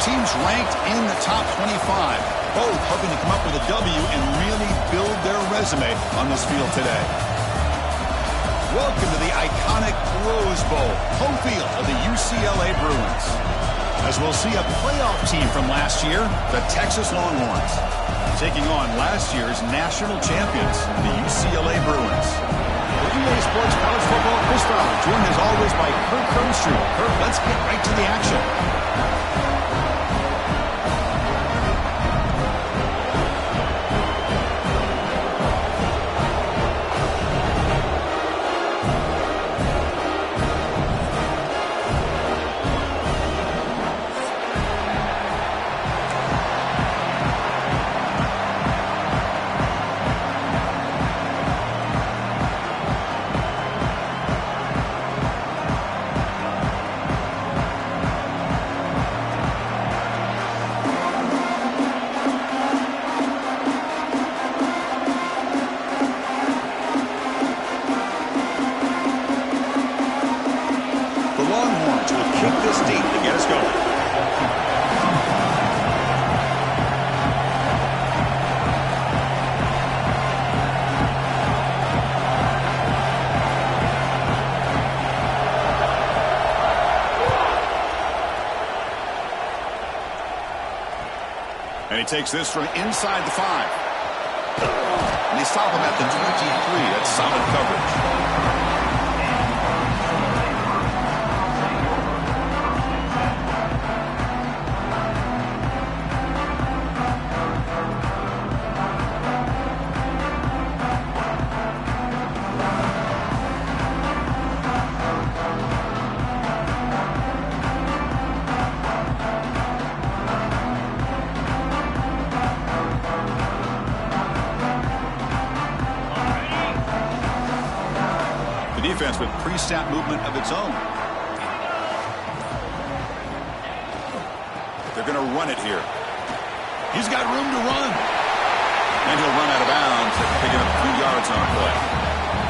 teams ranked in the top 25, both hoping to come up with a W and really build their resume on this field today. Welcome to the iconic Rose Bowl, home field of the UCLA Bruins. As we'll see a playoff team from last year, the Texas Longhorns, taking on last year's national champions, the UCLA Bruins. For EA Sports College Football, Chris Fowler, joined as always by Kirk Cronstreet. Kirk, let's get right to the action. And he takes this from inside the 5. And they stop him at the 23. That's solid coverage. Defense with pre-snap movement of its own. They're going to run it here. He's got room to run. And he'll run out of bounds after picking up a few yards on play.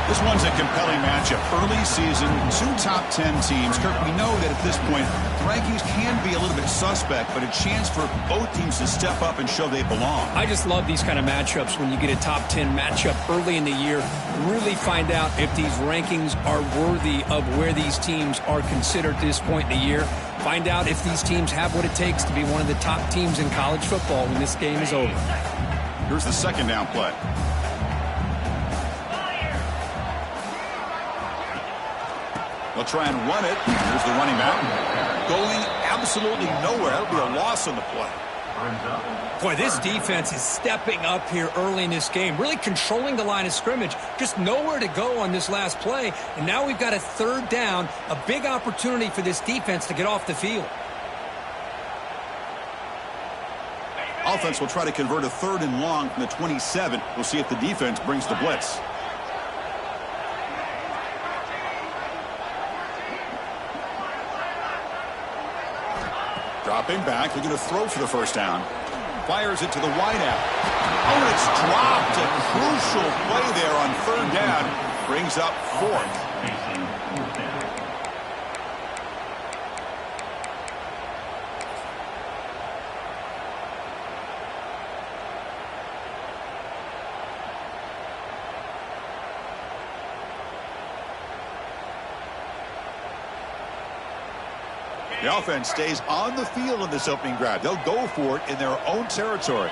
This one's a compelling matchup. Early season, 2 top 10 teams. Kirk, we know that at this point, the rankings can be a little bit suspect, but a chance for both teams to step up and show they belong. I just love these kind of matchups when you get a top 10 matchup early in the year. Really find out if these rankings are worthy of where these teams are considered at this point in the year. Find out if these teams have what it takes to be one of the top teams in college football when this game is over. Here's the second down play. They'll try and run it. Here's the running back. Going absolutely nowhere. That'll be a loss on the play. Boy, this defense is stepping up here early in this game, really controlling the line of scrimmage. Just nowhere to go on this last play. And now we've got a 3rd down, a big opportunity for this defense to get off the field. Offense will try to convert a 3rd and long from the 27. We'll see if the defense brings the blitz. Dropping back, looking to throw for the first down. Fires it to the wideout. Oh, it's dropped. A crucial play there on 3rd down. Brings up 4th. The offense stays on the field in this opening grab. They'll go for it in their own territory.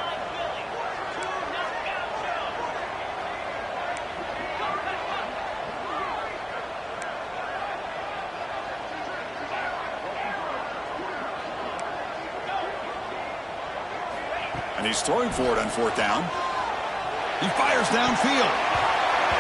And he's throwing for it on 4th down. He fires downfield.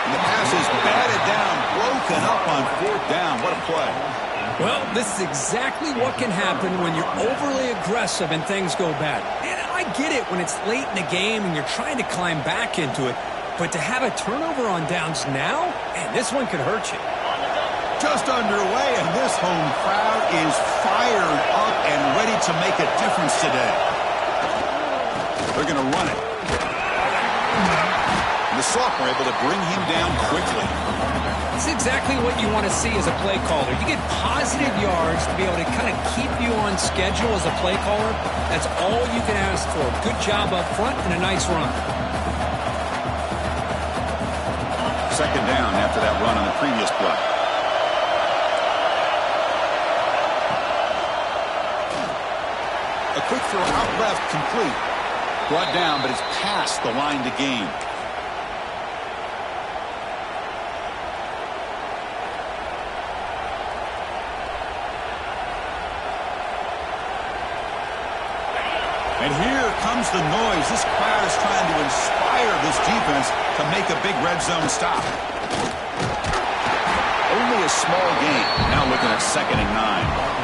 And the pass is batted down, broken up on 4th down. What a play. Well, this is exactly what can happen when you're overly aggressive and things go bad. And I get it when it's late in the game and you're trying to climb back into it. But to have a turnover on downs now, man, this one could hurt you. Just underway, and this home crowd is fired up and ready to make a difference today. They're going to run it. And the sophomore able to bring him down quickly. It's exactly what you want to see as a play caller. You get positive yards to be able to kind of keep you on schedule as a play caller. That's all you can ask for. Good job up front and a nice run. Second down after that run on the previous play. A quick throw out left, complete. Brought down, but it's past the line to gain. And here comes the noise. This crowd is trying to inspire this defense to make a big red zone stop. Only a small gain. Now looking at 2nd and 9.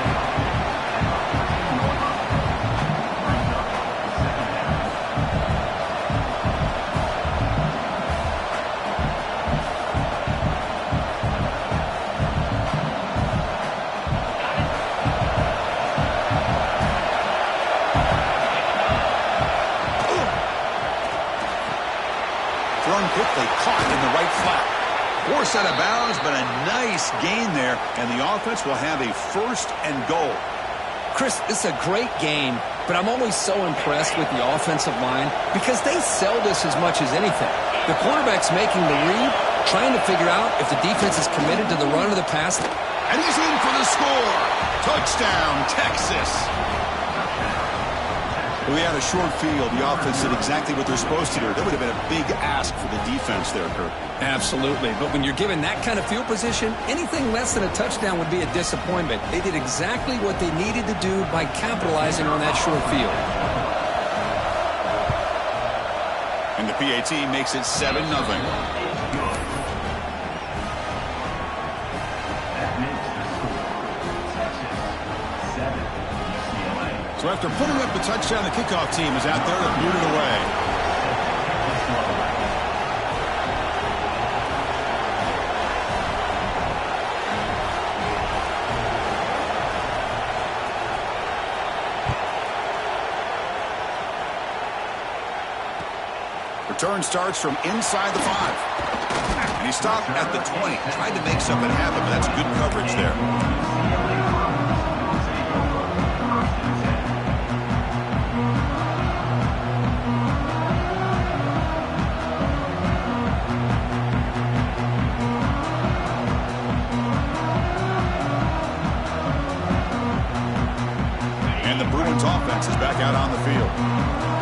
Quickly caught in the right flat. Forced out of bounds, but a nice gain there, and the offense will have a 1st and goal. Chris, this is a great game, but I'm always so impressed with the offensive line because they sell this as much as anything. The quarterback's making the read, trying to figure out if the defense is committed to the run or the pass. And he's in for the score. Touchdown, Texas. We had a short field. The offense did exactly what they're supposed to do. That would have been a big ask for the defense there, Kirk. Absolutely. But when you're given that kind of field position, anything less than a touchdown would be a disappointment. They did exactly what they needed to do by capitalizing on that short field. And the PAT makes it 7-0. So after putting up the touchdown, the kickoff team is out there to boot it away. Return starts from inside the 5. And he stopped at the 20. Tried to make something happen, but that's good coverage there. Offense is back out on the field.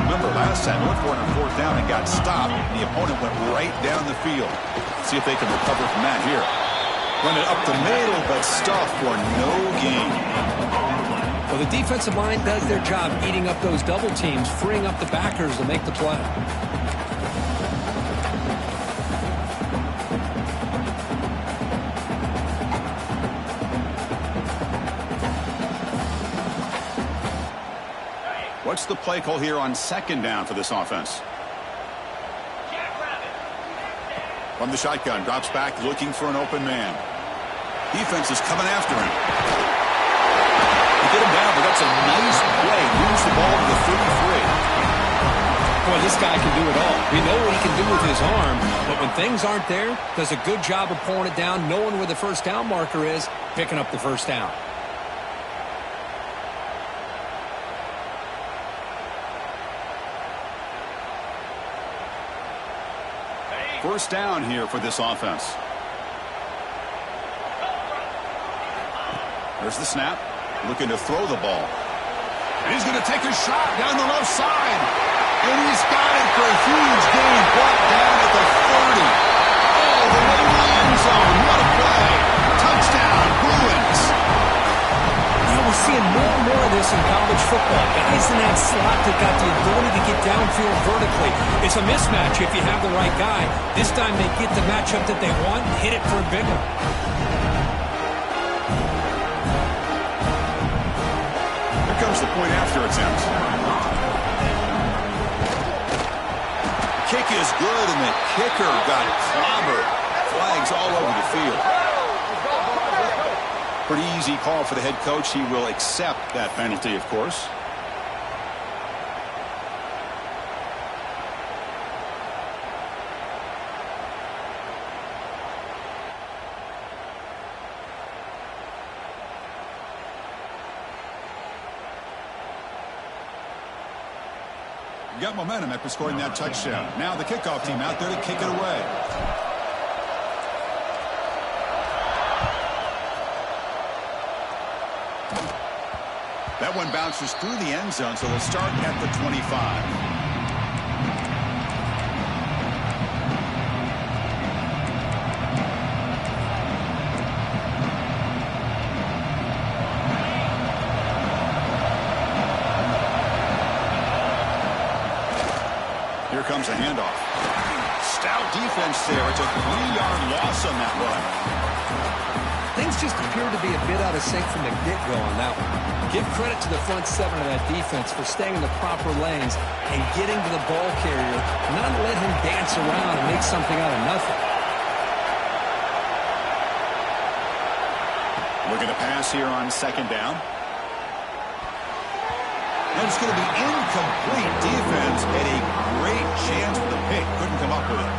Remember, last time, went for it on 4th down and got stopped. The opponent went right down the field. See if they can recover from that here. Run it up the middle, but stuffed for no gain. Well, the defensive line does their job eating up those double teams, freeing up the backers to make the play. What's the play call here on 2nd down for this offense? From the shotgun, drops back, looking for an open man. Defense is coming after him. They get him down, but that's a nice play. Moves the ball to the 33. Boy, this guy can do it all. We know what he can do with his arm, but when things aren't there, does a good job of pulling it down, knowing where the 1st down marker is, picking up the 1st down. First down here for this offense. There's the snap. Looking to throw the ball. And he's going to take a shot down the left side. And he's got it for a huge gain. Brought down at the 30. Oh, the way to the end zone. What a play. Touchdown, Bruins. You know, we're seeing more and more of this in college football. Guys in that slot that got the ability to get downfield vertically. It's a mismatch if you have the right guy. This time they get the matchup that they want, hit it for a big one. Here comes the point after attempt. Kick is good, and the kicker got clobbered. Flags all over the field. Pretty easy call for the head coach. He will accept that penalty, of course. Got momentum after scoring that touchdown. Now the kickoff team out there to kick it away. That one bounces through the end zone, so we'll start at the 25. Here comes a handoff. Stout defense there. It's a 3-yard loss on that run. Things just appear to be a bit out of sync from the get-go on that one. Give credit to the front seven of that defense for staying in the proper lanes and getting to the ball carrier, not let him dance around and make something out of nothing. Looking to pass here on second down. And it's going to be incomplete. Defense had a great chance for the pick. Couldn't come up with it.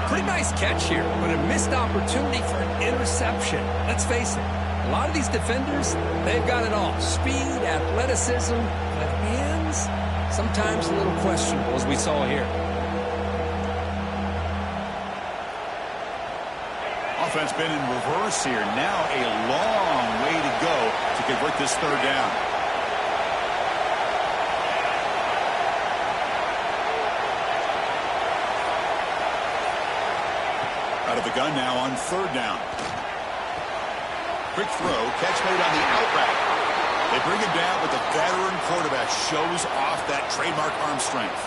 Pretty nice catch here, but a missed opportunity for an interception. Let's face it, a lot of these defenders, they've got it all. Speed, athleticism, but hands, sometimes a little questionable, as we saw here. Offense been in reverse here. Now a long way to go to convert this third down. Out of the gun now on third down. Quick throw, catch made on the out route. They bring him down, but the veteran quarterback shows off that trademark arm strength.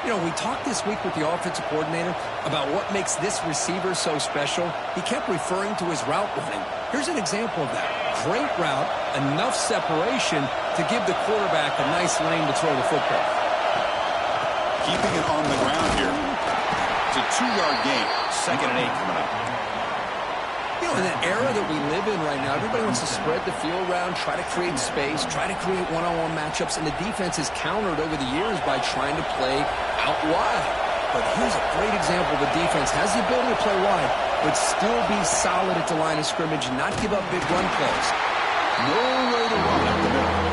You know, we talked this week with the offensive coordinator about what makes this receiver so special. He kept referring to his route running. Here's an example of that. Great route, enough separation to give the quarterback a nice lane to throw the football. Keeping it on the ground here. It's a 2-yard gain. 2nd and 8 coming up. You know, in the era that we live in right now, everybody wants to spread the field around, try to create space, try to create one-on-one matchups, and the defense is countered over the years by trying to play out wide. But here's a great example. The defense has the ability to play wide, but still be solid at the line of scrimmage and not give up big run plays. No way to run up the middle.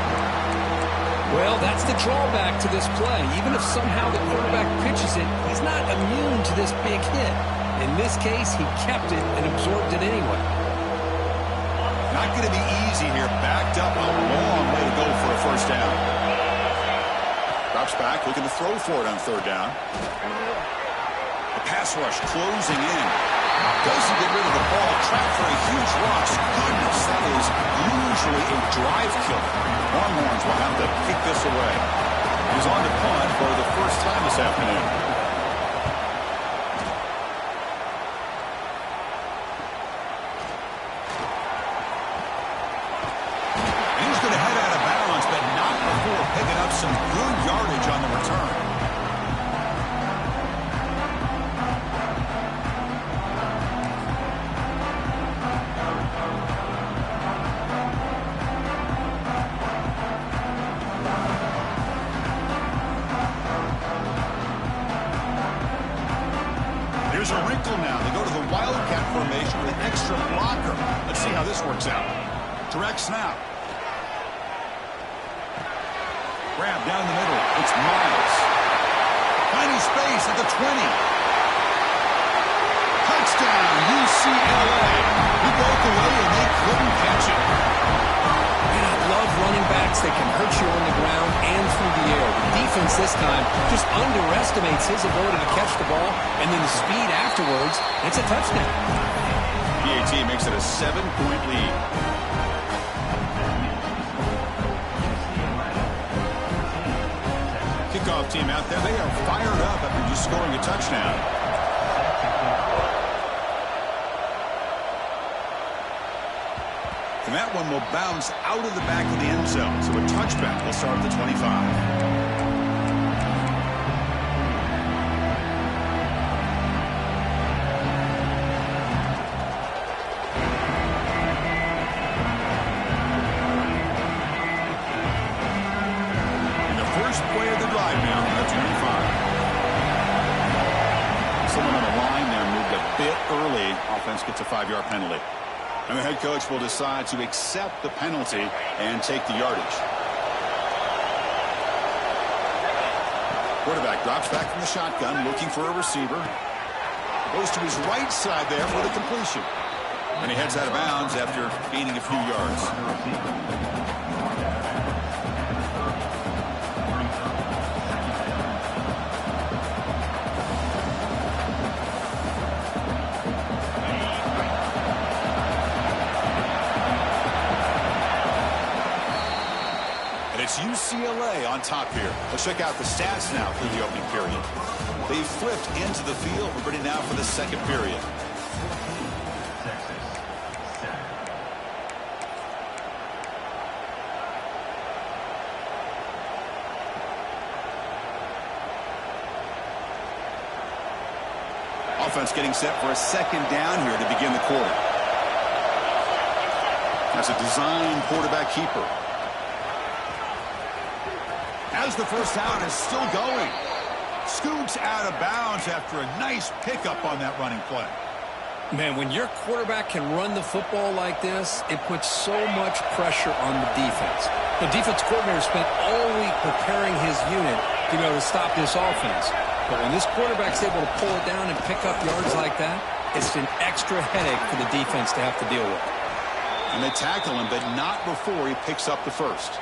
Well, that's the drawback to this play. Even if somehow the quarterback pitches it, he's not immune to this big hit. In this case, he kept it and absorbed it anyway. Not going to be easy here. Backed up, a long way to go for a first down. Drops back, looking to throw for it on third down. The pass rush closing in. Doesn't get rid of the ball. Trapped for a huge loss. Goodness, that is usually a drive killer. Longhorns will have to kick this away. He's on to punt for the first time this afternoon. Picking up some good yardage on the return. Here's a wrinkle now. They go to the Wildcat formation with an extra blocker. Let's see how this works out. Direct snap. Grab down the middle. It's Miles. Finding space at the 20. Touchdown, UCLA. He broke away and they couldn't catch it. Man, I love running backs that can hurt you on the ground and through the air. The defense this time just underestimates his ability to catch the ball, and then the speed afterwards, it's a touchdown. PAT makes it a 7-point lead. Kickoff team out there. They are fired up after just scoring a touchdown. And that one will bounce out of the back of the end zone. So a touchback will start at the 25. Early, offense gets a 5-yard penalty. And the head coach will decide to accept the penalty and take the yardage. Quarterback drops back from the shotgun, looking for a receiver. Goes to his right side there for the completion. And he heads out of bounds after gaining a few yards. It's UCLA on top here. Let's check out the stats now for the opening period. They flipped into the field. We're ready now for the second period. Offense getting set for a second down here to begin the quarter. That's a design quarterback keeper. As the first down is still going. Scoots out of bounds after a nice pickup on that running play. Man, when your quarterback can run the football like this, it puts so much pressure on the defense. The defense coordinator spent all week preparing his unit to be able to stop this offense. But when this quarterback's able to pull it down and pick up yards like that, it's an extra headache for the defense to have to deal with. And they tackle him, but not before he picks up the first.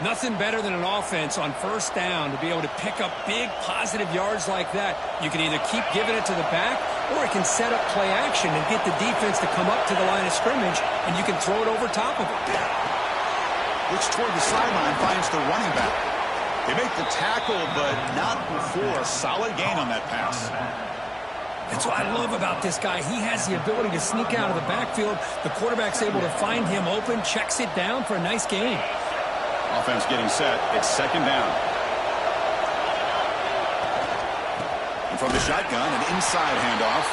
Nothing better than an offense on first down to be able to pick up big positive yards like that. You can either keep giving it to the back, or it can set up play action and get the defense to come up to the line of scrimmage, and you can throw it over top of it. Looks toward the sideline, finds the running back. They make the tackle, but not before a solid gain on that pass. That's what I love about this guy. He has the ability to sneak out of the backfield. The quarterback's able to find him open, checks it down for a nice gain. Offense getting set. It's second down. And from the shotgun, an inside handoff.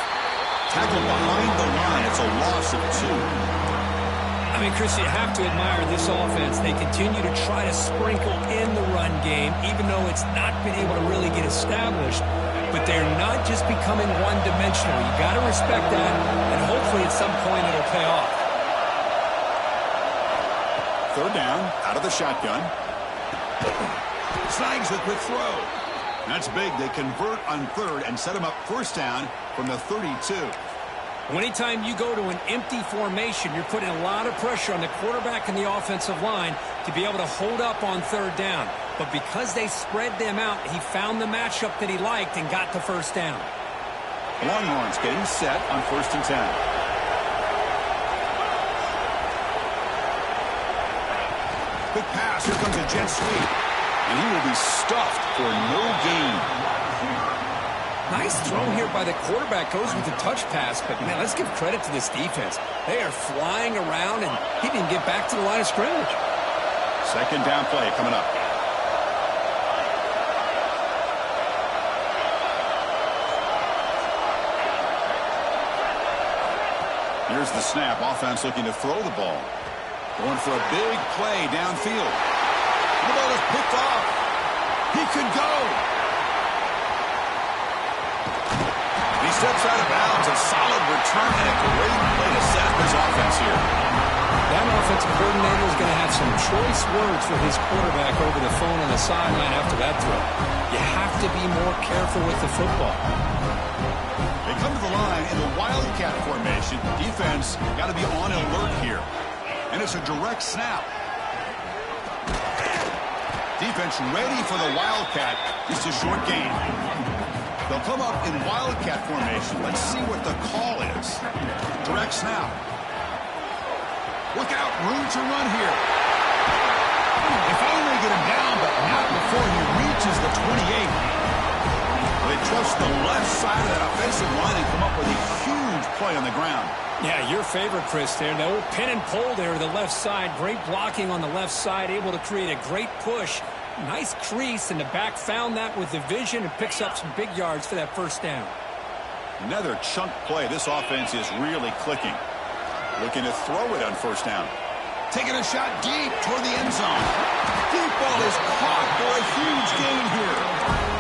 Tackled behind the line. It's a loss of 2. I mean, Chris, you have to admire this offense. They continue to try to sprinkle in the run game, even though it's not been able to really get established. But they're not just becoming one-dimensional. You got to respect that, and hopefully at some point it'll pay off. Third down, out of the shotgun. Snags the quick throw. That's big. They convert on third and set him up first down from the 32. Anytime you go to an empty formation, you're putting a lot of pressure on the quarterback and the offensive line to be able to hold up on third down. But because they spread them out, he found the matchup that he liked and got the first down. Longhorns getting set on 1st and 10. Quick pass. Here comes a jet sweep. And he will be stuffed for no gain. Nice throw here by the quarterback. Goes with the touch pass. But, man, let's give credit to this defense. They are flying around, and he didn't get back to the line of scrimmage. Second down play coming up. Here's the snap. Offense looking to throw the ball. Going for a big play downfield. The ball is picked off. He could go. He steps out of bounds. A solid return and a great play to set up his offense here. That offensive coordinator is going to have some choice words for his quarterback over the phone on the sideline after that throw. You have to be more careful with the football. They come to the line in the Wildcat formation. Defense got to be on alert here. And it's a direct snap. Defense ready for the Wildcat. Just a short gain. They'll come up in Wildcat formation. Let's see what the call is. Direct snap. Look out. Room to run here. They finally get him down, but not before he reaches the 28. They trust the left side of that offensive line and come up with a huge play on the ground. Yeah, your favorite, Chris, there. The old pin and pull there, the left side. Great blocking on the left side, able to create a great push. Nice crease, and the back found that with the vision and picks up some big yards for that first down. Another chunk play. This offense is really clicking. Looking to throw it on first down. Taking a shot deep toward the end zone. Deep ball is caught for a huge gain here.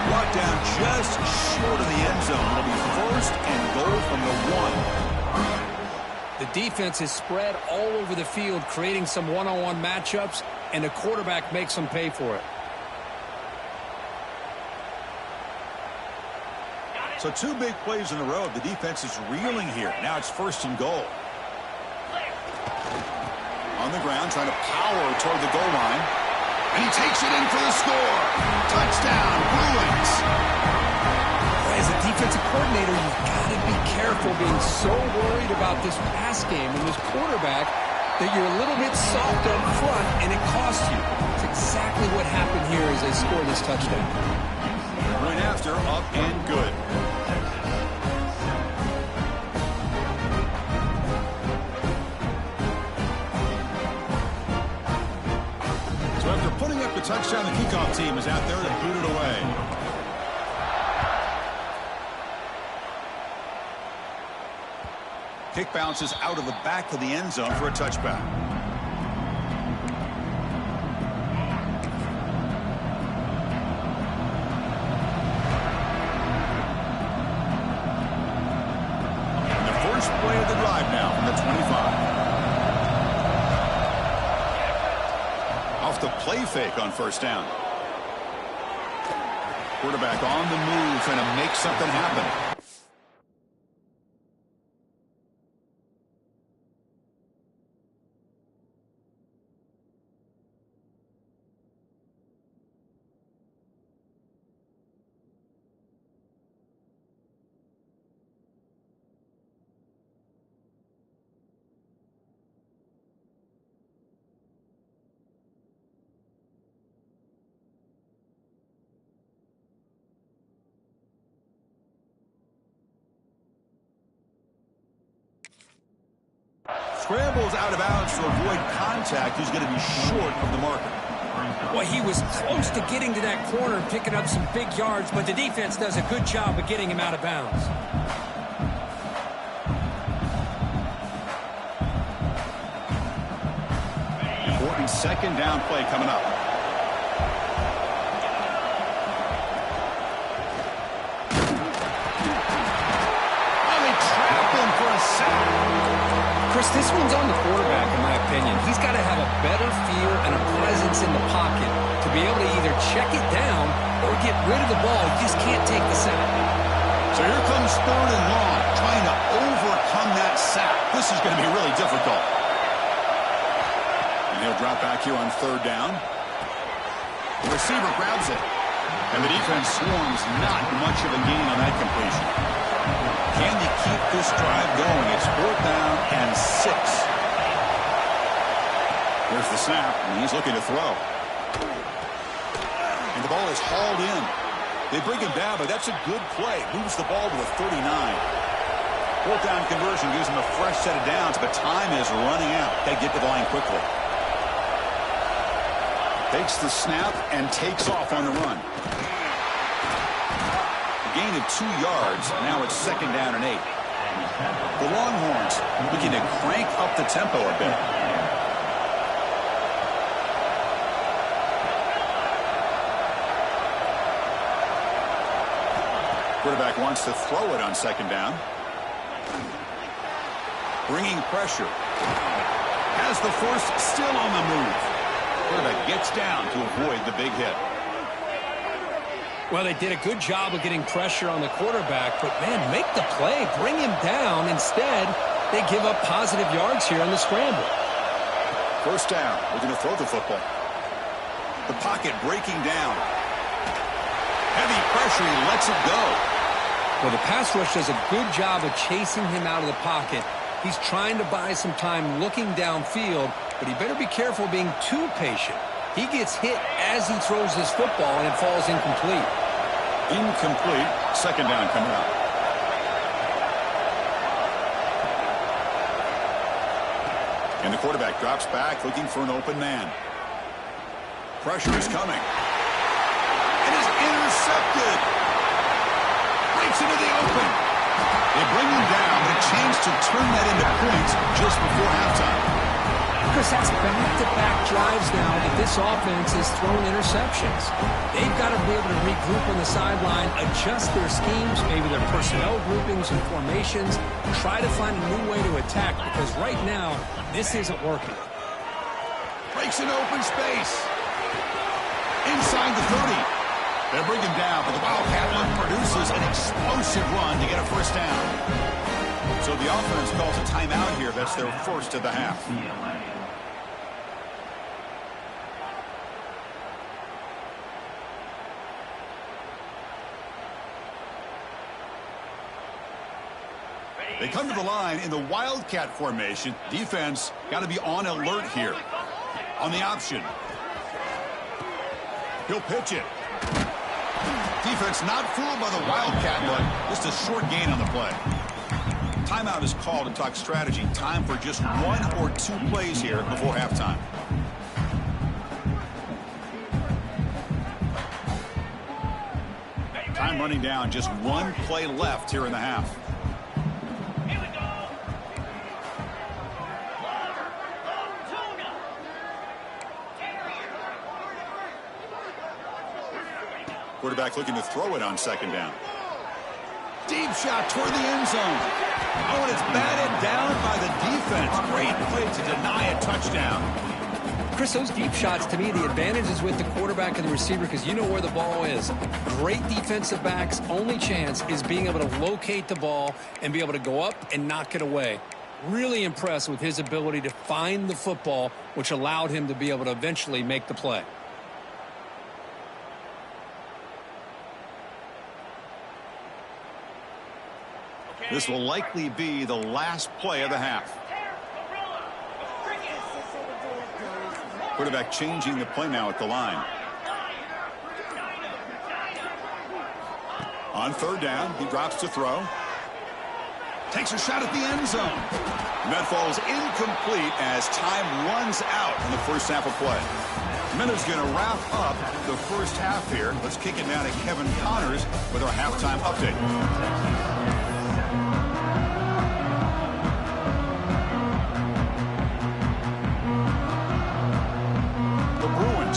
Brought down just short of the end zone. It'll be first and goal from the 1. The defense is spread all over the field, creating some one-on-one matchups, and the quarterback makes them pay for it. So 2 big plays in a row. The defense is reeling here. Now it's 1st and goal. On the ground, trying to power toward the goal line. And he takes it in for the score. Touchdown, Bruins. As a defensive coordinator, you've got to be careful being so worried about this pass game and this quarterback that you're a little bit soft up front, and it costs you. It's exactly what happened here as they score this touchdown. Right after, up and good. So after putting up the touchdown, the kickoff team is out there to boot it away. Kick bounces out of the back of the end zone for a touchback. And the first play of the drive now from the 25. Off the play fake on 1st down. Quarterback on the move, trying to make something happen. Scrambles out of bounds to avoid contact. He's going to be short of the marker. Well, he was close to getting to that corner and picking up some big yards, but the defense does a good job of getting him out of bounds. Important 2nd down play coming up. Oh, they trap him for a sack. Chris, this one's on the quarterback, in my opinion. He's got to have a better feel and a presence in the pocket to be able to either check it down or get rid of the ball. You just can't take the sack. So here comes 3rd and long, trying to overcome that sack. This is going to be really difficult. And he'll drop back here on 3rd down. The receiver grabs it. And the defense swarms. Not much of a gain on that completion. Can you keep this drive going? It's 4th down and 6. Here's the snap, and he's looking to throw. And the ball is hauled in. They bring him down, but that's a good play. Moves the ball to the 39. 4th down conversion gives him a fresh set of downs, but time is running out. Got to get to the line quickly. Takes the snap and takes off on the run. Gain of 2 yards. Now it's 2nd down and 8. The Longhorns looking to crank up the tempo a bit. Quarterback wants to throw it on 2nd down. Bringing pressure. Has the force still on the move. Quarterback gets down to avoid the big hit. Well, they did a good job of getting pressure on the quarterback, but, man, make the play. Bring him down. Instead, they give up positive yards here on the scramble. 1st down. We're going to throw the football. The pocket breaking down. Heavy pressure. He lets it go. Well, the pass rush does a good job of chasing him out of the pocket. He's trying to buy some time looking downfield, but he better be careful being too patient. He gets hit as he throws this football, and it falls incomplete. Incomplete. 2nd down coming up. And the quarterback drops back, looking for an open man. Pressure is coming. It is intercepted. Breaks into the open. They bring him down, but a chance to turn that into points just before halftime. Chris, that's back-to-back drives now that this offense has thrown interceptions. They've got to be able to regroup on the sideline, adjust their schemes, maybe their personnel groupings and formations, try to find a new way to attack, because right now, this isn't working. Breaks an open space. Inside the 30. They bring him down, but the Wildcat produces an explosive That's their first of the half. They come to the line in the Wildcat formation. Defense got to be on alert here. On the option. He'll pitch it. Defense not fooled by the Wildcat, but just a short gain on the play. Timeout is called to talk strategy. Time for just 1 or 2 plays here before halftime. Time running down. Just 1 play left here in the half. Quarterback looking to throw it on second down. Deep shot toward the end zone. Oh, and it's batted down by the defense. Great play to deny a touchdown. Chris, those deep shots, to me, the advantage is with the quarterback and the receiver because you know where the ball is. Great defensive backs, only chance is being able to locate the ball and be able to go up and knock it away. Really impressed with his ability to find the football, which allowed him to be able to eventually make the play. This will likely be the last play of the half. Quarterback changing the play now at the line. On third down, he drops to throw. Takes a shot at the end zone. And that falls incomplete as time runs out in the first half of play. Minute's going to wrap up the first half here. Let's kick it down to Kevin Connors with our halftime update.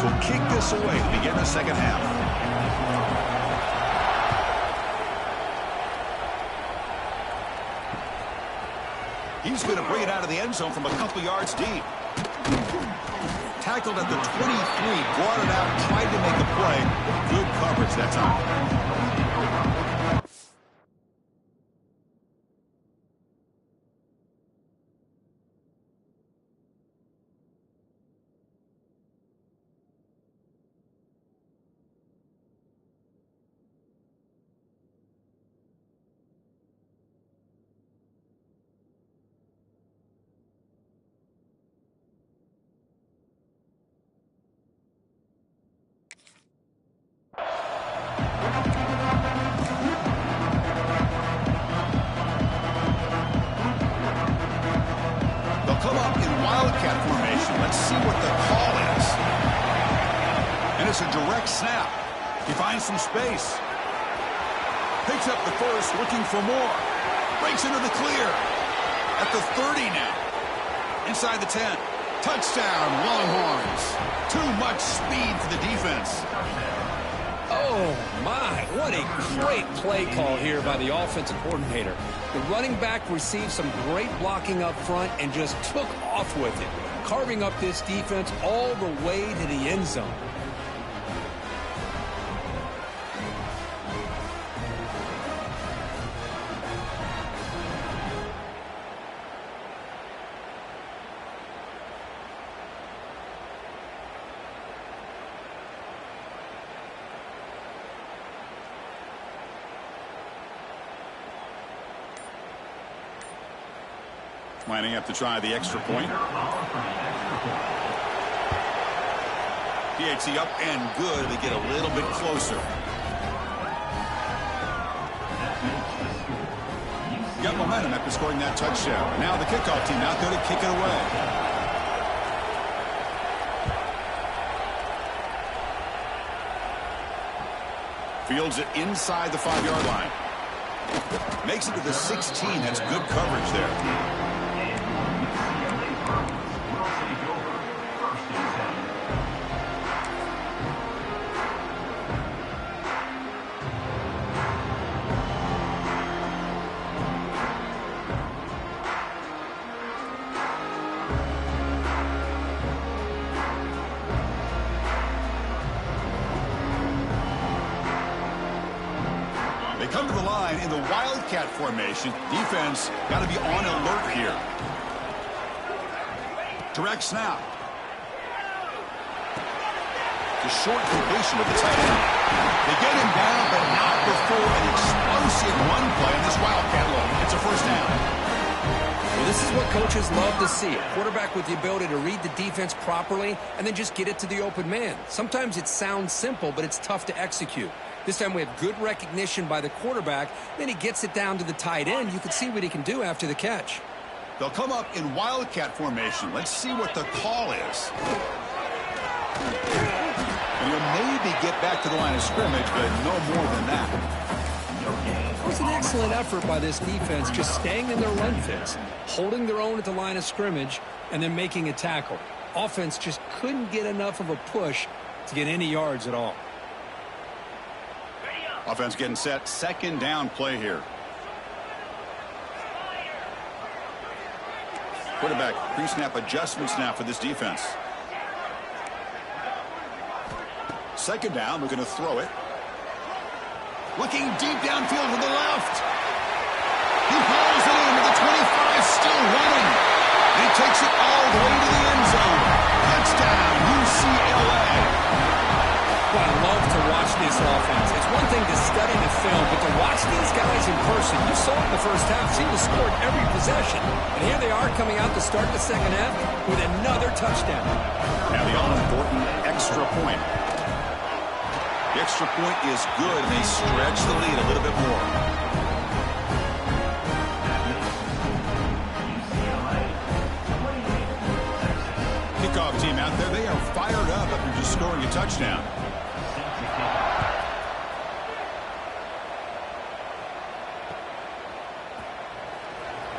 Will kick this away to begin the second half. He's going to bring it out of the end zone from a couple yards deep. Tackled at the 23, brought it out, tried to make a play. Good coverage that time. Come up in Wildcat formation. Let's see what the call is. And it's a direct snap. He finds some space. Picks up the first, looking for more. Breaks into the clear. At the 30 now. Inside the 10. Touchdown, Longhorns. Too much speed for the defense. Oh, my. What a great play call here by the offensive coordinator. The running back received some great blocking up front and just took off with it, carving up this defense all the way to the end zone. Lining up to try the extra point. PAT up and good. They get a little bit closer. Got momentum after scoring that touchdown. Now the kickoff team out there to kick it away. Fields it inside the 5-yard line. Makes it to the 16. That's good coverage there. Come to the line in the Wildcat formation. Defense got to be on alert here. Direct snap. The short completion with the tight end. They get him down, but not before an explosive run play on this Wildcat look. It's a first down. Well, this is what coaches love to see. A quarterback with the ability to read the defense properly and then just get it to the open man. Sometimes it sounds simple, but it's tough to execute. This time we have good recognition by the quarterback. Then he gets it down to the tight end. You can see what he can do after the catch. They'll come up in Wildcat formation. Let's see what the call is. And he'll maybe get back to the line of scrimmage, but no more than that. It was an excellent effort by this defense, just staying in their run fits, holding their own at the line of scrimmage, and then making a tackle. Offense just couldn't get enough of a push to get any yards at all. Offense getting set. Second down play here. Quarterback pre-snap adjustments now for this defense. Second down, we're going to throw it. Looking deep downfield to the left. He hauls it in with the 25, still running. And he takes it all the way to the end zone. Touchdown, UCLA. Well, I love to watch this offense. It's one thing to study the film, but to watch these guys in person, you saw it in the first half. Seemed to score every possession. And here they are coming out to start the second half with another touchdown. Now the all-important extra point. The extra point is good, and they stretch the lead a little bit more. Kickoff team out there, they are fired up after just scoring a touchdown.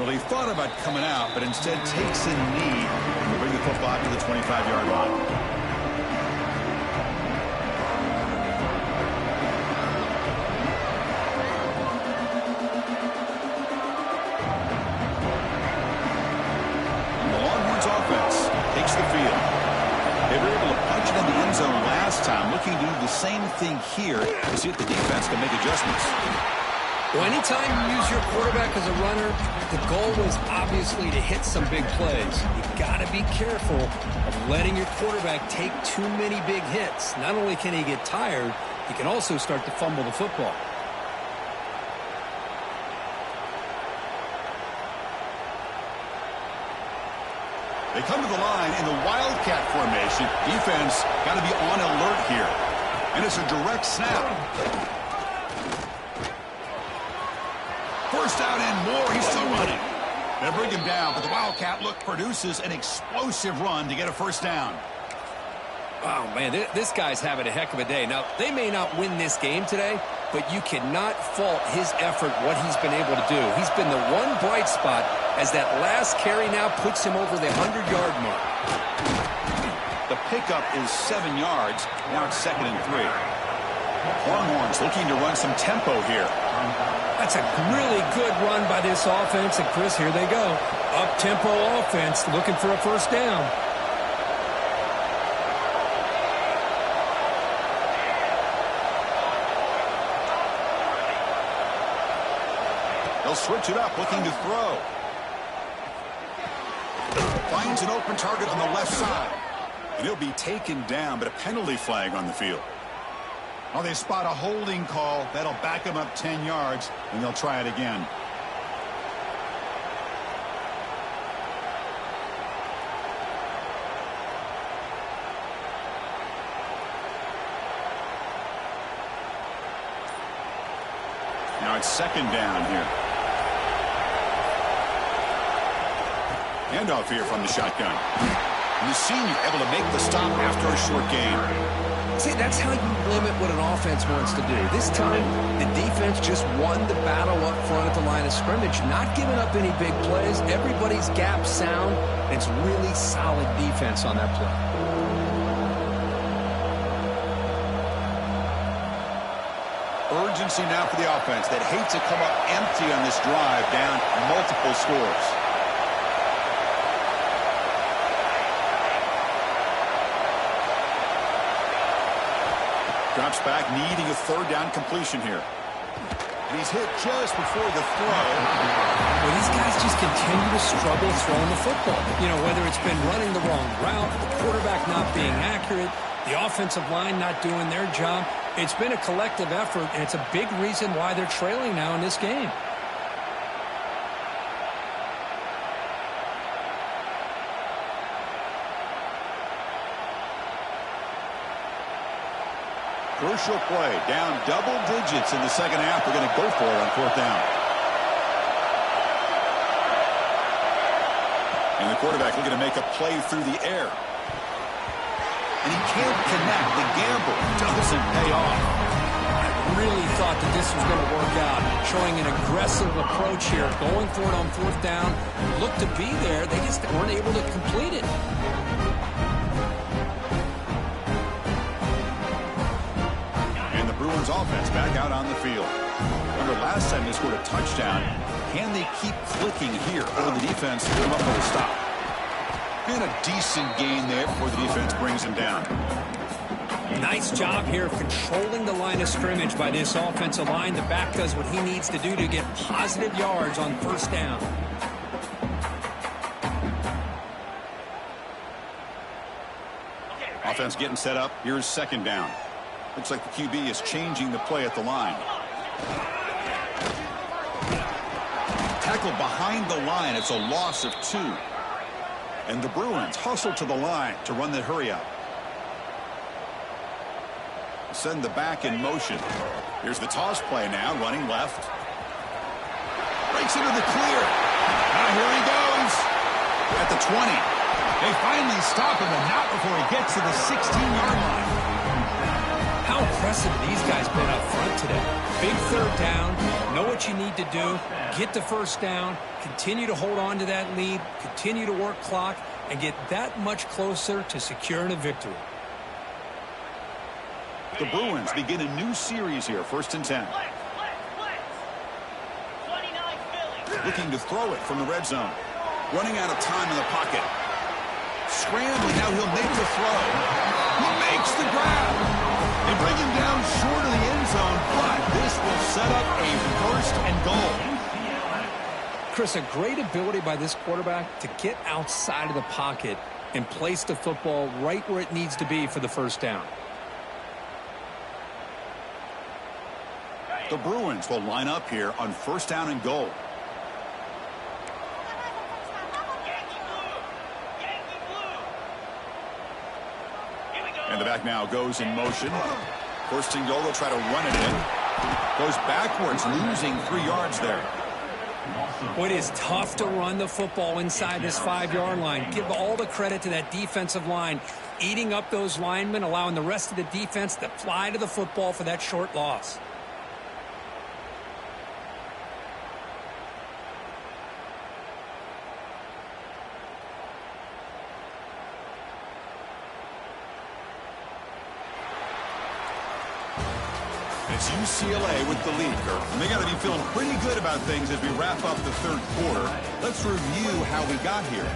Well, he thought about coming out, but instead takes a knee to bring the football to the 25-yard line. Looking to do the same thing here to see if the defense can make adjustments. Well, anytime you use your quarterback as a runner, the goal was obviously to hit some big plays. You got to be careful of letting your quarterback take too many big hits. Not only can he get tired, he can also start to fumble the football. They come to the line in the Wildcat formation. Defense got to be on alert here. And it's a direct snap. First down and more. He's still running. They bring him down, but the Wildcat look produces an explosive run to get a first down. Oh, man, this guy's having a heck of a day. Now, they may not win this game today, but you cannot fault his effort, what he's been able to do. He's been the one bright spot as that last carry now puts him over the 100-yard mark. The pickup is 7 yards. Now it's 2nd and 3. Longhorns looking to run some tempo here. That's a really good run by this offense. And, Chris, here they go. Up-tempo offense looking for a first down. They'll switch it up, looking to throw. Finds an open target on the left side. And he'll be taken down, but a penalty flag on the field. Oh, they spot a holding call. That'll back him up 10 yards, and they'll try it again. Now it's 2nd down here. Handoff here from the shotgun. And the senior able to make the stop after a short gain. See, that's how you limit what an offense wants to do. This time, the defense just won the battle up front at the line of scrimmage, not giving up any big plays. Everybody's gap sound. It's really solid defense on that play. Urgency now for the offense that hate to come up empty on this drive, down multiple scores. Drops back, needing a 3rd down completion here. He's hit just before the throw. Well, these guys just continue to struggle throwing the football. You know, whether it's been running the wrong route, the quarterback not being accurate, the offensive line not doing their job. It's been a collective effort, and it's a big reason why they're trailing now in this game. Crucial play, down double digits in the second half. They're going to go for it on fourth down. And the quarterback looking to make a play through the air. And he can't connect. The gamble doesn't pay off. I really thought that this was going to work out. Showing an aggressive approach here, going for it on fourth down. Looked to be there. They just weren't able to complete it. Bruins offense back out on the field. Remember last time they scored a touchdown. Can they keep clicking here, or the defense come up with a stop? And a decent gain there before the defense brings him down. Nice job here of controlling the line of scrimmage by this offensive line. The back does what he needs to do to get positive yards on first down. Offense getting set up. Here's second down. Looks like the QB is changing the play at the line. Tackle behind the line. It's a loss of 2. And the Bruins hustle to the line to run the hurry up. Send the back in motion. Here's the toss play now, running left. Breaks into the clear. Now here he goes. At the 20. They finally stop him, and not before he gets to the 16-yard line. How impressive these guys been up front today. Big third down. Know what you need to do. Get the first down. Continue to hold on to that lead. Continue to work clock. And get that much closer to securing a victory. The Bruins begin a new series here. 1st and 10. Looking to throw it from the red zone. Running out of time in the pocket. Scrambling. Now he'll make the throw. He makes the grab. They bring him down short of the end zone, but this will set up a 1st and goal. Chris, a great ability by this quarterback to get outside of the pocket and place the football right where it needs to be for the first down. The Bruins will line up here on 1st down and goal. And the back now goes in motion. 1st and goal, they'll try to run it in. Goes backwards, losing 3 yards there. Well, it is tough to run the football inside this 5-yard line. Give all the credit to that defensive line. Eating up those linemen, allowing the rest of the defense to fly to the football for that short loss. It's UCLA with the lead, Kirk. And they got to be feeling pretty good about things as we wrap up the 3rd quarter. Let's review how we got here.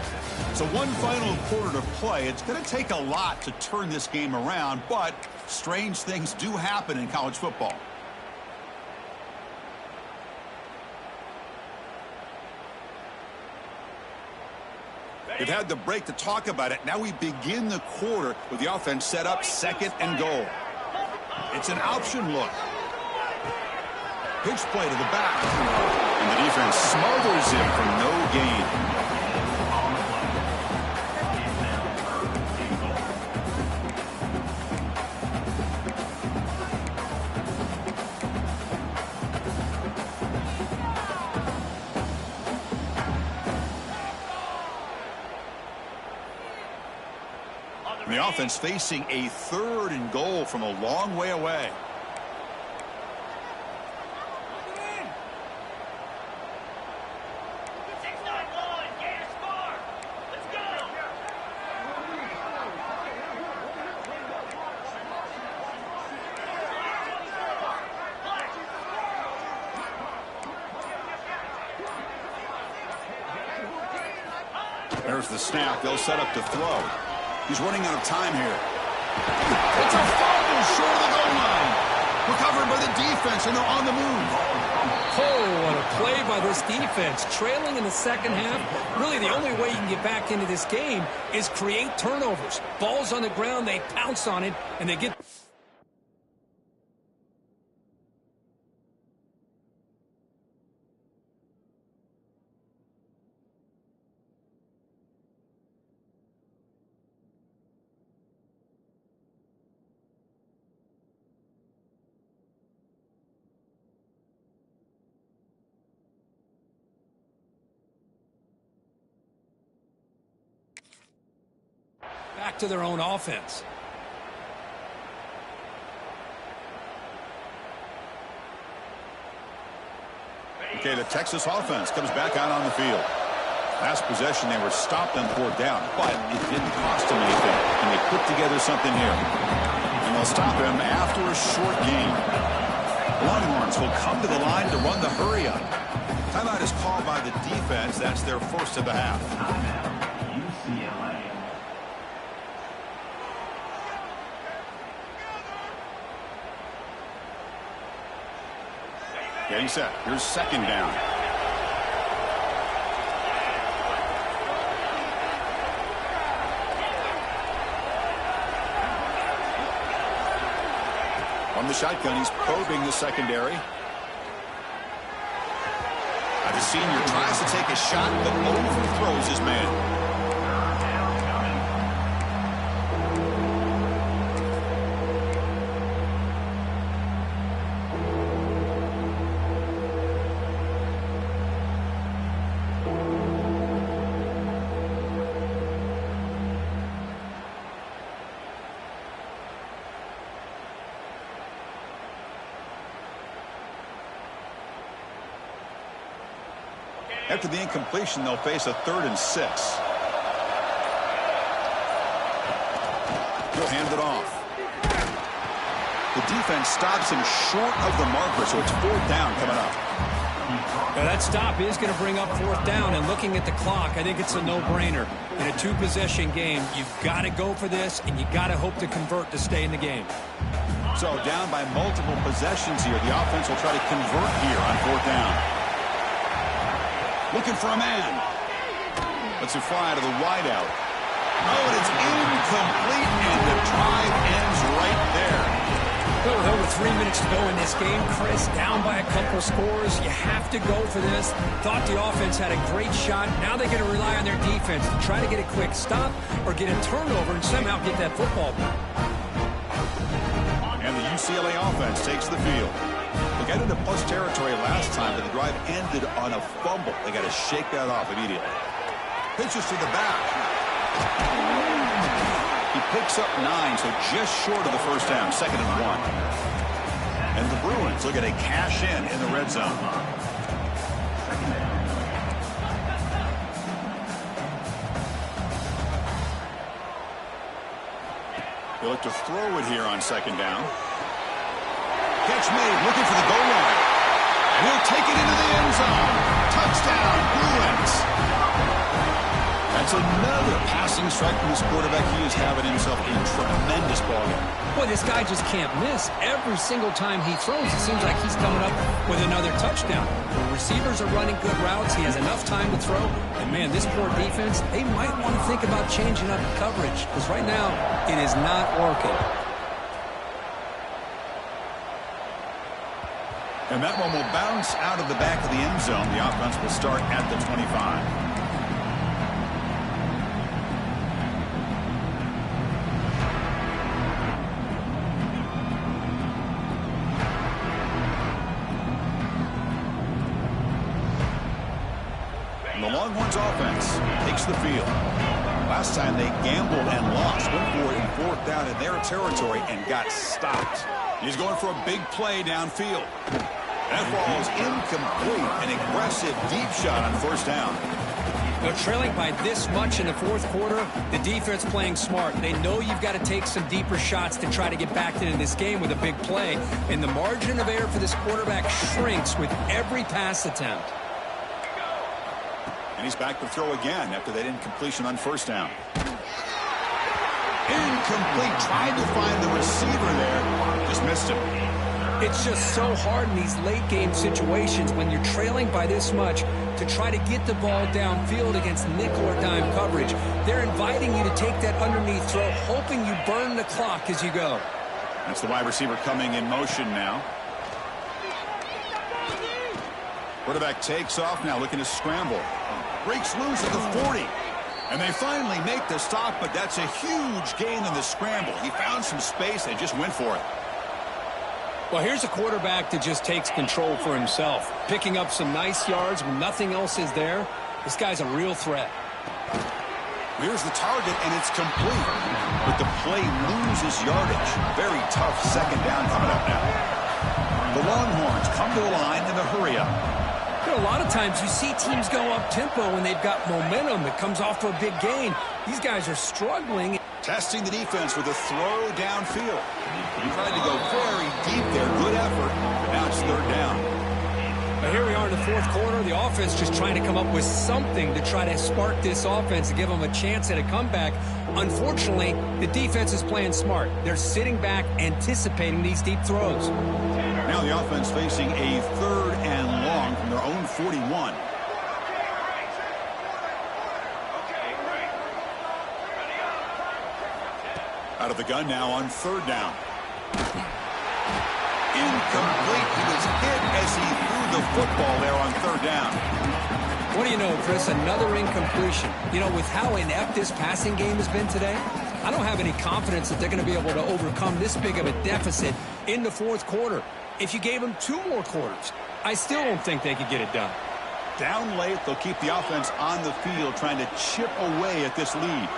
So one final quarter to play. It's going to take a lot to turn this game around, but strange things do happen in college football. We've had the break to talk about it. Now we begin the quarter with the offense set up 2nd and goal. It's an option look. Pitch play to the back. And the defense smothers him for no gain. And the offense facing a 3rd and goal from a long way away. There's the snap. They'll set up to throw. He's running out of time here. It's a fumble short of the goal line. Recovered by the defense, and they're on the move. Oh, what a play by this defense. Trailing in the second half, really the only way you can get back into this game is create turnovers. Ball's on the ground, they pounce on it, and they get... back to their own offense. Okay, the Texas offense comes back out on the field. Last possession, they were stopped on 4th down, but it didn't cost them anything, and they put together something here. And they'll stop him after a short gain. Longhorns will come to the line to run the hurry-up. Timeout is called by the defense. That's their first of the half. Getting set. Here's 2nd down. From the shotgun, he's probing the secondary. The senior tries to take a shot, but overthrows his man. After the incompletion, they'll face a 3rd and 6. He'll hand it off. The defense stops him short of the marker, so it's 4th down coming up. Now that stop is going to bring up 4th down, and looking at the clock, I think it's a no-brainer. In a 2-possession game, you've got to go for this, and you got to hope to convert to stay in the game. So down by multiple possessions here, the offense will try to convert here on 4th down. Looking for a man. Lets it fly out of the wideout. Oh, and it's incomplete, and the drive ends right there. Well, with over 3 minutes to go in this game, Chris, down by a couple scores. You have to go for this. Thought the offense had a great shot. Now they're going to rely on their defense to try to get a quick stop or get a turnover and somehow get that football back. And the UCLA offense takes the field. They got into plus territory last time, but the drive ended on a fumble. They got to shake that off immediately. Pitches to the back. He picks up 9, so just short of the first down, 2nd and 1. And the Bruins look at a cash in the red zone. They look to throw it here on 2nd down. Catch made, looking for the goal line. He'll take it into the end zone. Touchdown, Bruins. That's another passing strike from this quarterback. He is having himself a tremendous ball game. Boy, this guy just can't miss. Every single time he throws, it seems like he's coming up with another touchdown. The receivers are running good routes. He has enough time to throw. And, man, this poor defense, they might want to think about changing up the coverage because right now it is not working. And that one will bounce out of the back of the end zone. The offense will start at the 25. And the Longhorns offense takes the field. Last time they gambled and lost. Went for it in 4th down in their territory and got stopped. He's going for a big play downfield. That ball is incomplete. An aggressive deep shot on 1st down. Now, trailing by this much in the 4th quarter, the defense playing smart. They know you've got to take some deeper shots to try to get back into this game with a big play. And the margin of error for this quarterback shrinks with every pass attempt. And he's back to throw again after that incompletion on 1st down. Incomplete. Tried to find the receiver there. Just missed him. It's just so hard in these late-game situations when you're trailing by this much to try to get the ball downfield against nickel or dime coverage. They're inviting you to take that underneath throw, hoping you burn the clock as you go. That's the wide receiver coming in motion now. Quarterback takes off now, looking to scramble. Breaks loose at the 40. And they finally make the stop, but that's a huge gain in the scramble. He found some space and just went for it. Well, here's a quarterback that just takes control for himself, picking up some nice yards when nothing else is there. This guy's a real threat. Here's the target, and it's complete. But the play loses yardage. Very tough second down coming up now. The Longhorns come to the line in a hurry-up. You know, a lot of times you see teams go up-tempo when they've got momentum that comes off for a big gain. These guys are struggling. Testing the defense with a throw downfield. He tried to go very deep there. Good effort. But now it's third down. But here we are in the fourth quarter. The offense just trying to come up with something to try to spark this offense to give them a chance at a comeback. Unfortunately, the defense is playing smart. They're sitting back, anticipating these deep throws. Now the offense facing a third and long from their own 41. Out of the gun now on third down. Incomplete. He was hit as he threw the football there on third down. What do you know, Chris? Another incompletion. You know, with how inept this passing game has been today, I don't have any confidence that they're going to be able to overcome this big of a deficit in the fourth quarter. If you gave them 2 more quarters, I still don't think they could get it done. Down late, they'll keep the offense on the field trying to chip away at this lead.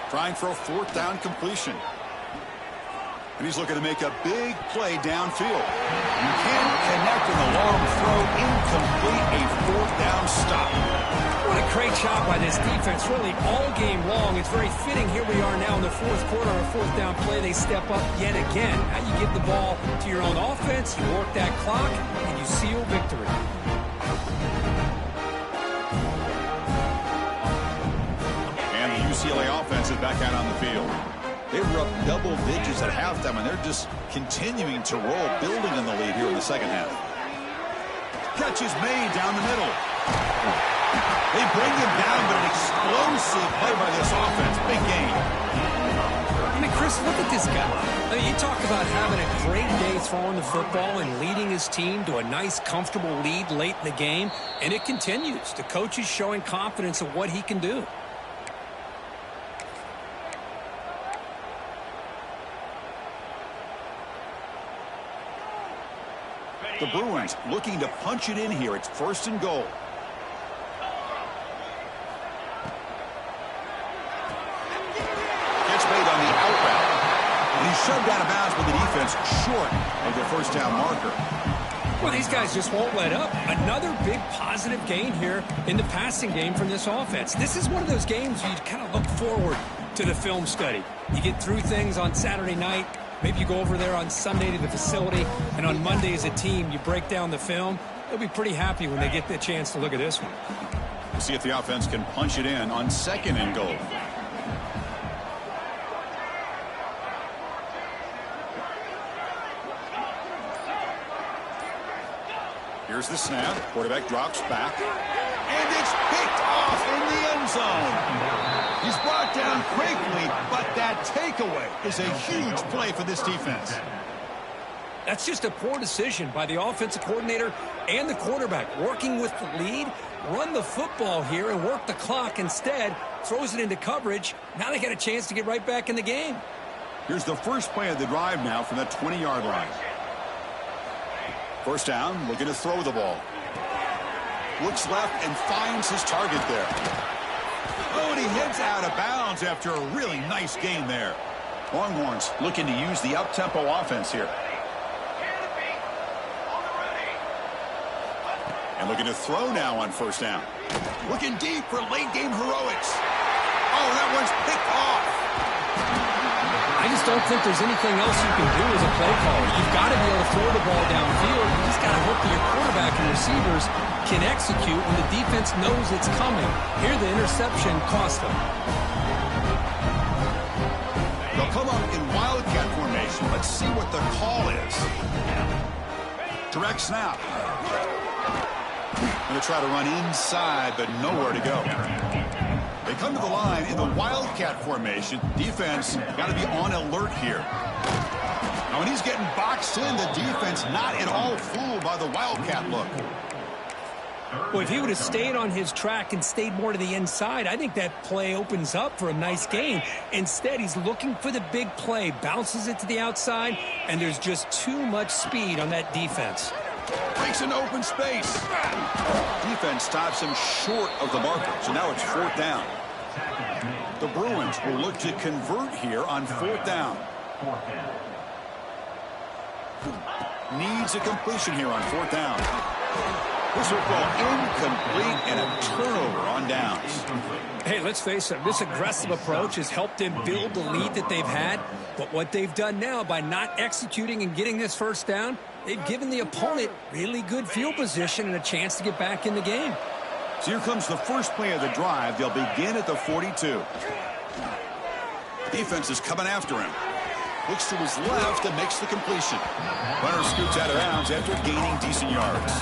Trying for a fourth down completion. And he's looking to make a big play downfield. You can't connect in the long throw. Incomplete, a fourth down stop. What a great job by this defense, really all game long. It's very fitting. Here we are now in the fourth quarter on a fourth down play. They step up yet again. Now you give the ball to your own offense, you work that clock, and you seal victory. UCLA offense is back out on the field. They were up double digits at halftime, and they're just continuing to roll, building on the lead here in the second half. Catch is made down the middle. They bring him down, but an explosive play by this offense. Big gain. I mean, Chris, look at this guy. I mean, you talk about having a great day throwing the football and leading his team to a nice, comfortable lead late in the game, and it continues. The coach is showing confidence of what he can do. The Bruins looking to punch it in here. It's first and goal. Catch made on the out route. And he's shoved out of bounds by the defense short of the first down marker. Well, these guys just won't let up. Another big positive gain here in the passing game from this offense. This is one of those games where you kind of look forward to the film study. You get through things on Saturday night. Maybe you go over there on Sunday to the facility, and on Monday as a team, you break down the film. They'll be pretty happy when they get the chance to look at this one. We'll see if the offense can punch it in on second and goal. Here's the snap. Quarterback drops back. And it's picked off in the end zone. He's brought down quickly, but that takeaway is a huge play for this defense. That's just a poor decision by the offensive coordinator and the quarterback. Working with the lead, run the football here and work the clock instead. Throws it into coverage. Now they got a chance to get right back in the game. Here's the first play of the drive now from that 20-yard line. First down, looking to throw the ball. Looks left and finds his target there. Oh, and he heads out of bounds after a really nice gain there. Longhorns looking to use the up-tempo offense here. And looking to throw now on first down. Looking deep for late-game heroics. Oh, that one's picked off. I just don't think there's anything else you can do as a play caller. You've got to be able to throw the ball downfield. You just got to hope that your quarterback and receivers can execute when the defense knows it's coming. Here, the interception cost them. come up in wildcat formation. Let's see what the call is. Direct snap. Going to try to run inside, but nowhere to go. They come to the line in the wildcat formation. Defense got to be on alert here. Now, when he's getting boxed in, the defense not at all fooled by the wildcat look. Well, if he would have stayed on his track and stayed more to the inside, I think that play opens up for a nice gain. Instead, he's looking for the big play, bounces it to the outside, and there's just too much speed on that defense. Breaks into open space. Defense stops him short of the marker, so now it's 4th down. The Bruins will look to convert here on 4th down. Needs a completion here on 4th down. This will go incomplete and a turnover on downs. Hey, let's face it, this aggressive approach has helped them build the lead that they've had. But what they've done now by not executing and getting this 1st down, they've given the opponent really good field position and a chance to get back in the game. So here comes the first play of the drive. They'll begin at the 42. Defense is coming after him. Looks to his left and makes the completion. Runner scoots out of bounds after gaining decent yards.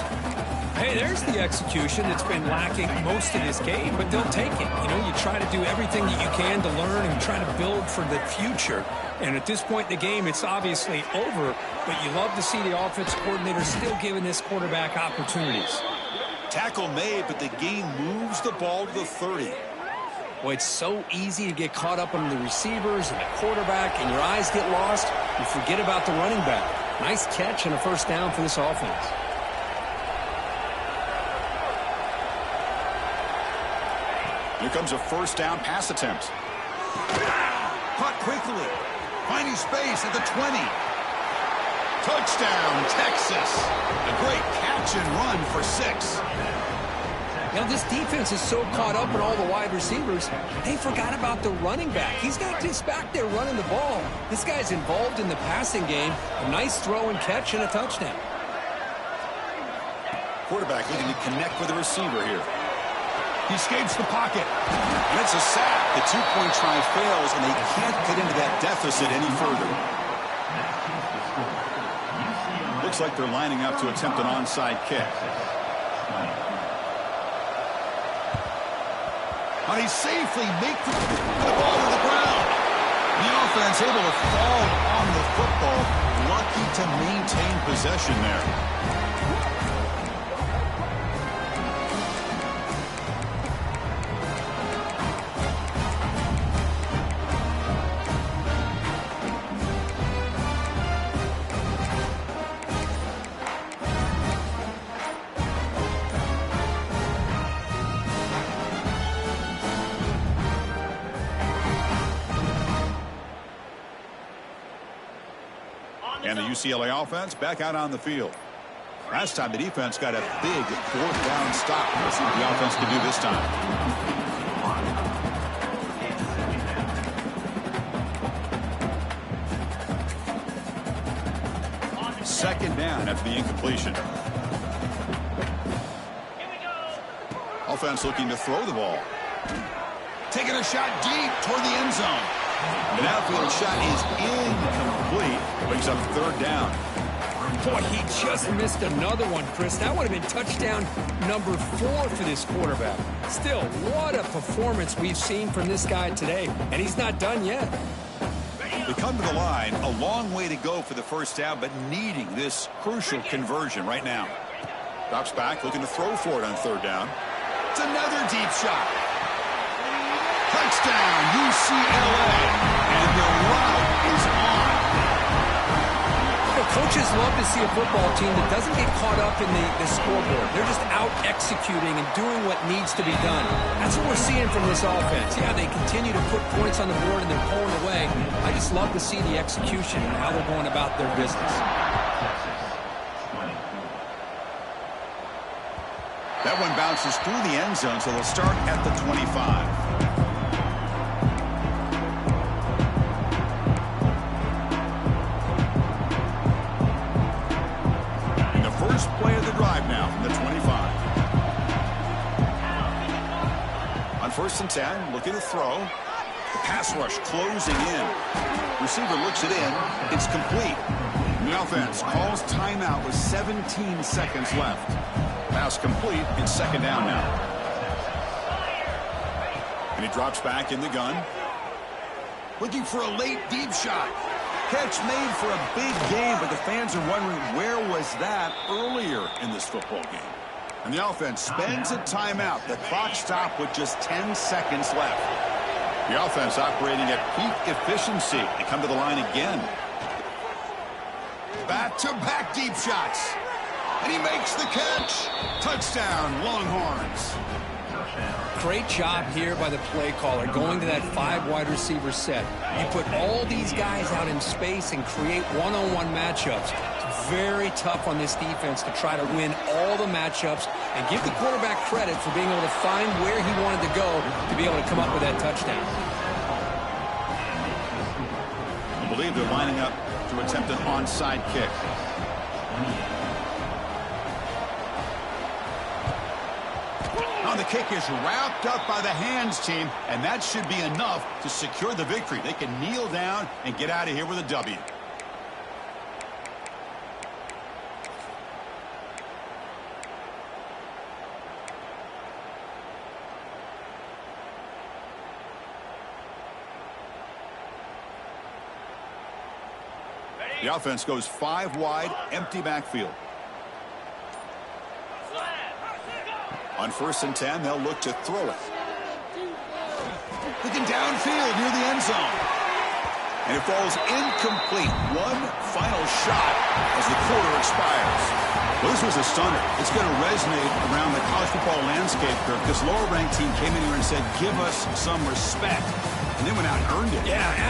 Hey, there's the execution that's been lacking most of this game, but they'll take it. You know, you try to do everything that you can to learn and try to build for the future. And at this point in the game, it's obviously over, but you love to see the offense coordinator still giving this quarterback opportunities. Tackle made, but the game moves the ball to the 30. Boy, it's so easy to get caught up on the receivers and the quarterback, and your eyes get lost. You forget about the running back. Nice catch and a 1st down for this offense. Here comes a 1st down pass attempt. Caught quickly. Finding space at the 20. Touchdown, Texas. A great catch and run for 6. Now, this defense is so caught up in all the wide receivers, they forgot about the running back. He's not just back there running the ball. This guy's involved in the passing game. A nice throw and catch and a touchdown. Quarterback looking to connect with the receiver here. He escapes the pocket. And it's a sack. The 2-point try fails, and they can't get into that deficit any further. Looks like they're lining up to attempt an onside kick. And he safely makes the ball to the ground. The offense able to fall on the football. Lucky to maintain possession there. And the UCLA offense back out on the field. Last time the defense got a big 4th down stop. Let's see what the offense can do this time. 2nd down after the incompletion. Offense looking to throw the ball. Taking a shot deep toward the end zone. The outfield shot is incomplete. Brings up 3rd down. Boy, he just missed another one, Chris. That would have been touchdown number 4 for this quarterback. Still, what a performance we've seen from this guy today. And he's not done yet. They come to the line. A long way to go for the 1st down, but needing this crucial conversion right now. Drops back, looking to throw for it on 3rd down. It's another deep shot. Touchdown, UCLA. And the route is on. Coaches love to see a football team that doesn't get caught up in the scoreboard. They're just out executing and doing what needs to be done. That's what we're seeing from this offense. Yeah, they continue to put points on the board and they're pulling away. I just love to see the execution and how they're going about their business. That one bounces through the end zone, so they'll start at the 25. Play of the drive now from the 25. On 1st and 10, looking to throw. The pass rush closing in. Receiver looks it in. It's complete. The offense calls timeout with 17 seconds left. Pass complete. It's second down now. And he drops back in the gun. Looking for a late deep shot. Catch made for a big game, but the fans are wondering where was that earlier in this football game. And the offense spends a timeout. The clock stopped with just 10 seconds left. The offense operating at peak efficiency. They come to the line again. Back-to-back deep shots. And he makes the catch. Touchdown, Longhorns. Great job here by the play caller, going to that 5 wide receiver set. You put all these guys out in space and create one-on-one matchups. It's very tough on this defense to try to win all the matchups and give the quarterback credit for being able to find where he wanted to go to be able to come up with that touchdown. I believe they're lining up to attempt an onside kick. The kick is wrapped up by the hands team, and that should be enough to secure the victory. They can kneel down and get out of here with a W. The offense goes 5 wide, empty backfield. On 1st and 10, they'll look to throw it. Looking downfield near the end zone. And it falls incomplete. One final shot as the quarter expires. Well, this was a stunner. It's going to resonate around the college football landscape, Kirk. This lower-ranked team came in here and said, give us some respect. And then went out and earned it. Yeah,